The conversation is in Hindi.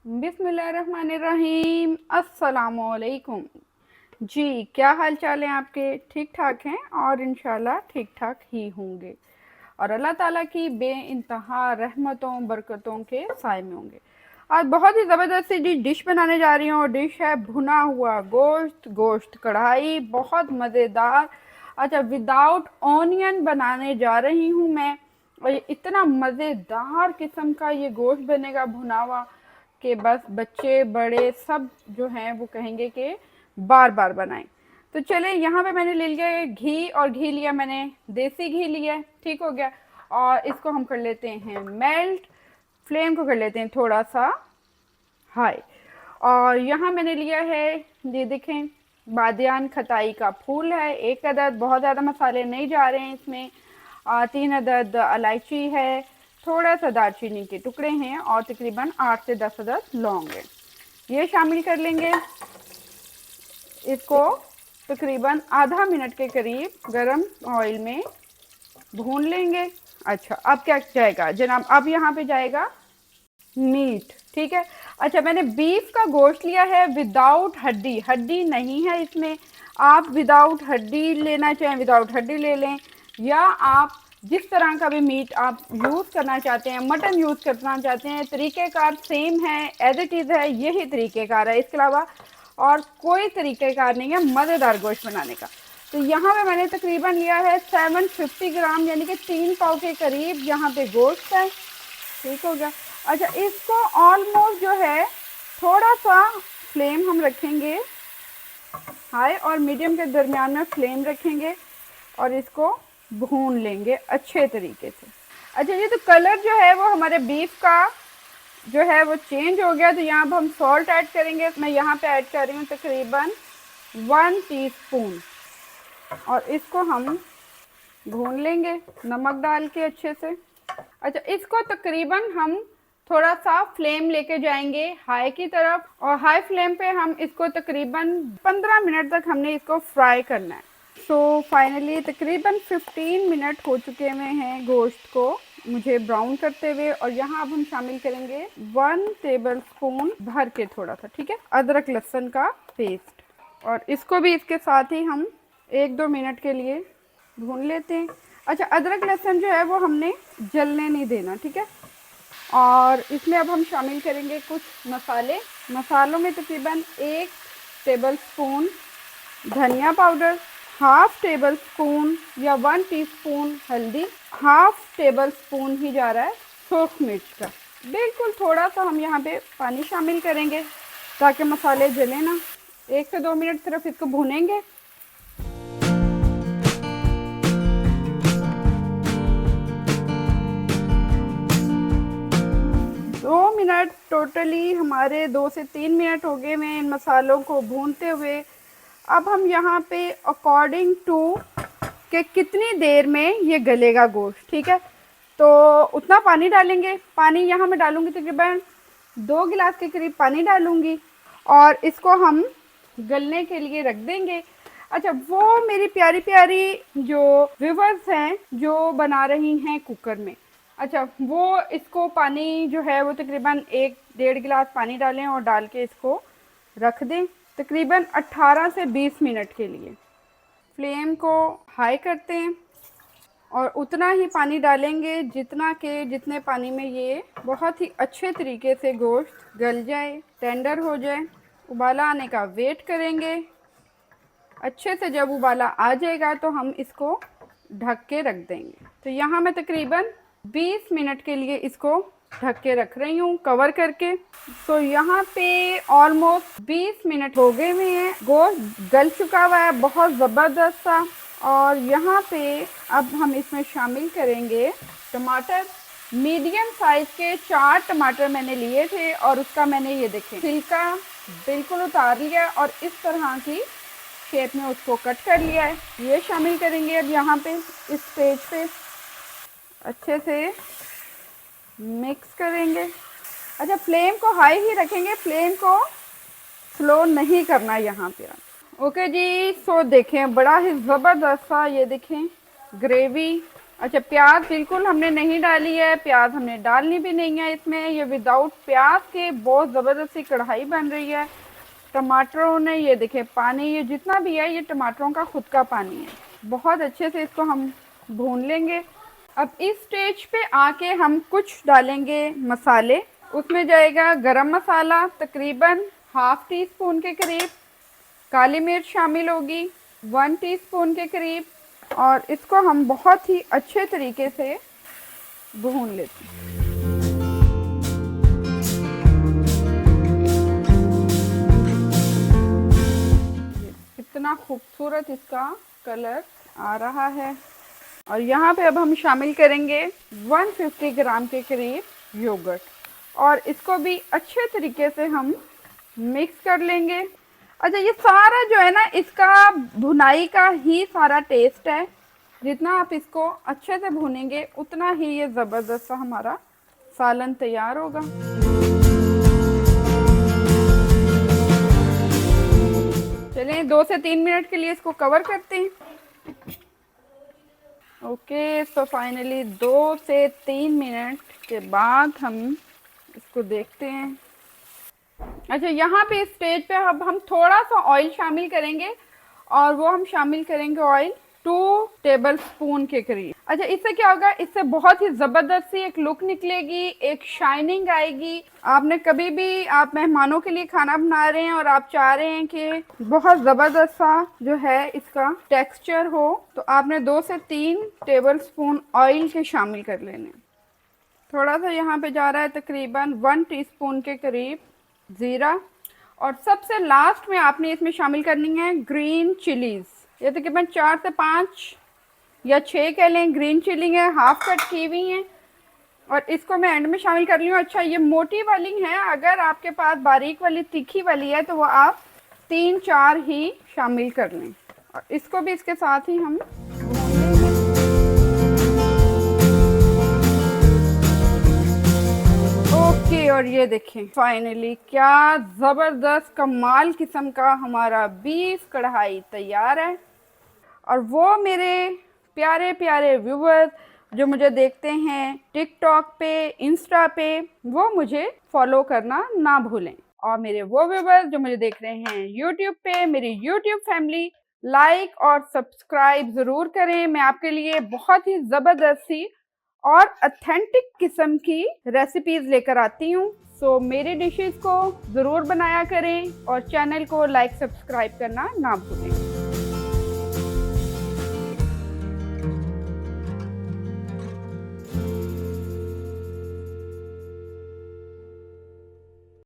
बिस्मिल्लाहिर्रहमानिर्रहीम। अस्सलामुअलैकुम। जी, क्या हाल चाल है आपके? ठीक ठाक हैं और इंशाल्लाह ठीक ठाक ही होंगे और अल्लाह ताला की बेइंतहा रहमतों बरकतों के साए में होंगे। आज बहुत ही ज़बरदस्त सी डिश बनाने जा रही हूँ और डिश है भुना हुआ गोश्त। गोश्त कढ़ाई बहुत मज़ेदार। अच्छा, विदाउट ऑनियन बनाने जा रही हूँ मैं और ये इतना मज़ेदार किस्म का ये गोश्त बनेगा भुना हुआ कि बस बच्चे बड़े सब जो हैं वो कहेंगे कि बार बार बनाएं। तो चले, यहाँ पे मैंने ले लिया है घी और घी लिया मैंने देसी घी लिया है, ठीक हो गया। और इसको हम कर लेते हैं मेल्ट। फ्लेम को कर लेते हैं थोड़ा सा हाई। और यहाँ मैंने लिया है, ये देखें, बादियान खताई का फूल है 1 अदद। बहुत ज़्यादा मसाले नहीं जा रहे हैं इसमें। 3 अदद इलायची है, थोड़ा सा दालचीनी के टुकड़े हैं और तकरीबन 8 से 10 अदद लौंग है। ये शामिल कर लेंगे। इसको तकरीबन आधा मिनट के करीब गरम ऑयल में भून लेंगे। अच्छा, अब क्या जाएगा जनाब? अब यहाँ पे जाएगा मीट, ठीक है। अच्छा, मैंने बीफ का गोश्त लिया है विदाउट हड्डी। हड्डी नहीं है इसमें। आप विदाउट हड्डी लेना चाहें विदाउट हड्डी ले लें, या आप जिस तरह का भी मीट आप यूज़ करना चाहते हैं, मटन यूज़ करना चाहते हैं, तरीक़ेकार सेम है, एज इट इज़ है, यही तरीक़ेकार है। इसके अलावा और कोई तरीक़ेकार नहीं है मज़ेदार गोश्त बनाने का। तो यहाँ पे मैंने तकरीबन लिया है 750 ग्राम, यानी कि 3 पाव के करीब यहाँ पे गोश्त है, ठीक हो गया। अच्छा, इसको ऑलमोस्ट जो है थोड़ा सा फ्लेम हम रखेंगे हाई और मीडियम के दरमियान में फ्लेम रखेंगे और इसको भून लेंगे अच्छे तरीके से। अच्छा, ये तो कलर जो है वो हमारे बीफ का जो है वो चेंज हो गया। तो यहाँ पर हम सॉल्ट ऐड करेंगे। मैं यहाँ पे ऐड कर रही हूँ तकरीबन 1 टीस्पून और इसको हम भून लेंगे नमक डाल के अच्छे से। अच्छा, इसको तकरीबन हम थोड़ा सा फ्लेम लेके जाएंगे हाई की तरफ और हाई फ्लेम पे हम इसको तकरीबन 15 मिनट तक हमने इसको फ्राई करना है। सो फाइनली तकरीबन 15 मिनट हो चुके हुए हैं गोश्त को मुझे ब्राउन करते हुए। और यहाँ अब हम शामिल करेंगे 1 टेबल स्पून भर के थोड़ा सा, ठीक है, अदरक लहसुन का पेस्ट और इसको भी इसके साथ ही हम 1-2 मिनट के लिए भून लेते हैं। अच्छा, अदरक लहसुन जो है वो हमने जलने नहीं देना, ठीक है। और इसमें अब हम शामिल करेंगे कुछ मसाले। मसालों में तकरीबन 1 टेबल स्पून धनिया पाउडर, हाफ टेबल स्पून या 1 टीस्पून हल्दी, हाफ टेबल स्पून ही जा रहा है सूख मिर्च का। बिल्कुल थोड़ा सा हम यहाँ पे पानी शामिल करेंगे ताकि मसाले जले ना। 1 से 2 मिनट सिर्फ इसको भूनेंगे। 2 मिनट टोटली हमारे 2 से 3 मिनट हो गए हैं इन मसालों को भूनते हुए। अब हम यहाँ पे अकॉर्डिंग टू कि कितनी देर में ये गलेगा गोश्त, ठीक है, तो उतना पानी डालेंगे। पानी यहाँ मैं डालूँगी तकरीबन 2 गिलास के करीब पानी डालूँगी और इसको हम गलने के लिए रख देंगे। अच्छा, वो मेरी प्यारी प्यारी जो व्यूवर्स हैं जो बना रही हैं कुकर में, अच्छा, वो इसको पानी जो है वो तकरीबन 1-1.5 गिलास पानी डालें और डाल के इसको रख दें तकरीबन 18 से 20 मिनट के लिए। फ्लेम को हाई करते हैं और उतना ही पानी डालेंगे जितने पानी में ये बहुत ही अच्छे तरीके से गोश्त गल जाए, टेंडर हो जाए। उबाला आने का वेट करेंगे। अच्छे से जब उबाला आ जाएगा तो हम इसको ढक के रख देंगे। तो यहाँ मैं तकरीबन 20 मिनट के लिए इसको ढक के रख रही हूँ कवर करके। तो यहाँ पे ऑलमोस्ट 20 मिनट हो गए हुए हैं। गोश्त गल चुका हुआ है बहुत ज़बरदस्त सा। और यहाँ पे अब हम इसमें शामिल करेंगे टमाटर। मीडियम साइज़ के 4 टमाटर मैंने लिए थे और उसका मैंने ये देखें छिलका बिल्कुल उतार लिया और इस तरह की शेप में उसको कट कर लिया है। ये शामिल करेंगे अब यहाँ पे इस स्टेज पे अच्छे से मिक्स करेंगे। अच्छा, फ्लेम को हाई ही रखेंगे, फ्लेम को स्लो नहीं करना यहाँ पे। ओके जी, सो देखें बड़ा ही ज़बरदस्त सा ये देखें ग्रेवी अच्छा, प्याज बिल्कुल हमने नहीं डाली है, प्याज हमने डालनी भी नहीं है इसमें। ये विदाउट प्याज के बहुत ज़बरदस्त सी कढ़ाई बन रही है। टमाटरों ने, ये देखिए पानी, ये जितना भी है ये टमाटरों का खुद का पानी है। बहुत अच्छे से इसको हम भून लेंगे। अब इस स्टेज पे आके हम कुछ डालेंगे मसाले। उसमें जाएगा गरम मसाला तकरीबन हाफ टी स्पून के करीब, काली मिर्च शामिल होगी 1 टीस्पून के करीब, और इसको हम बहुत ही अच्छे तरीके से भून लेते हैं। कितना खूबसूरत इसका कलर आ रहा है। और यहाँ पे अब हम शामिल करेंगे 150 ग्राम के करीब योगर्ट, और इसको भी अच्छे तरीके से हम मिक्स कर लेंगे। अच्छा, ये सारा जो है ना, इसका भुनाई का ही सारा टेस्ट है। जितना आप इसको अच्छे से भूनेंगे उतना ही ये ज़बरदस्त सा हमारा सालन तैयार होगा। चलिए 2 से 3 मिनट के लिए इसको कवर करते हैं। ओके, तो फाइनली 2 से 3 मिनट के बाद हम इसको देखते हैं। अच्छा, यहाँ पे स्टेज पे अब हम थोड़ा सा ऑयल शामिल करेंगे, और वो हम शामिल करेंगे ऑयल 2 टेबल स्पून के करीब। अच्छा, इससे क्या होगा, इससे बहुत ही ज़बरदस्त सी एक लुक निकलेगी, एक शाइनिंग आएगी। आपने कभी भी, आप मेहमानों के लिए खाना बना रहे हैं और आप चाह रहे हैं कि बहुत ज़बरदस्त सा जो है इसका टेक्सचर हो, तो आपने 2 से 3 टेबल स्पून ऑयल के शामिल कर लेने। थोड़ा सा यहाँ पे जा रहा है तकरीबन 1 टीस्पून के करीब ज़ीरा, और सबसे लास्ट में आपने इसमें शामिल करनी है ग्रीन चिलीज़। ये तकरीबन 4 से 5 या 6 कह लें ग्रीन चिली है, हाफ कट की हुई हैं, और इसको मैं एंड में शामिल कर रही हूँ। अच्छा, ये मोटी वाली है, अगर आपके पास बारीक वाली तीखी वाली है तो वो आप 3-4 ही शामिल कर लें, और इसको भी इसके साथ ही हम ओके। और ये देखें फाइनली क्या ज़बरदस्त कमाल किस्म का हमारा बीफ कढ़ाई तैयार है। और वो मेरे प्यारे प्यारे व्यूवर्स जो मुझे देखते हैं टिकटॉक पे, इंस्टा पे, वो मुझे फॉलो करना ना भूलें। और मेरे वो व्यूवर्स जो मुझे देख रहे हैं यूट्यूब पे, मेरी यूट्यूब फैमिली, लाइक और सब्सक्राइब ज़रूर करें। मैं आपके लिए बहुत ही ज़बरदस्त सी और ऑथेंटिक किस्म की रेसिपीज़ लेकर आती हूँ। सो मेरी डिशेस को ज़रूर बनाया करें, और चैनल को लाइक सब्सक्राइब करना ना भूलें।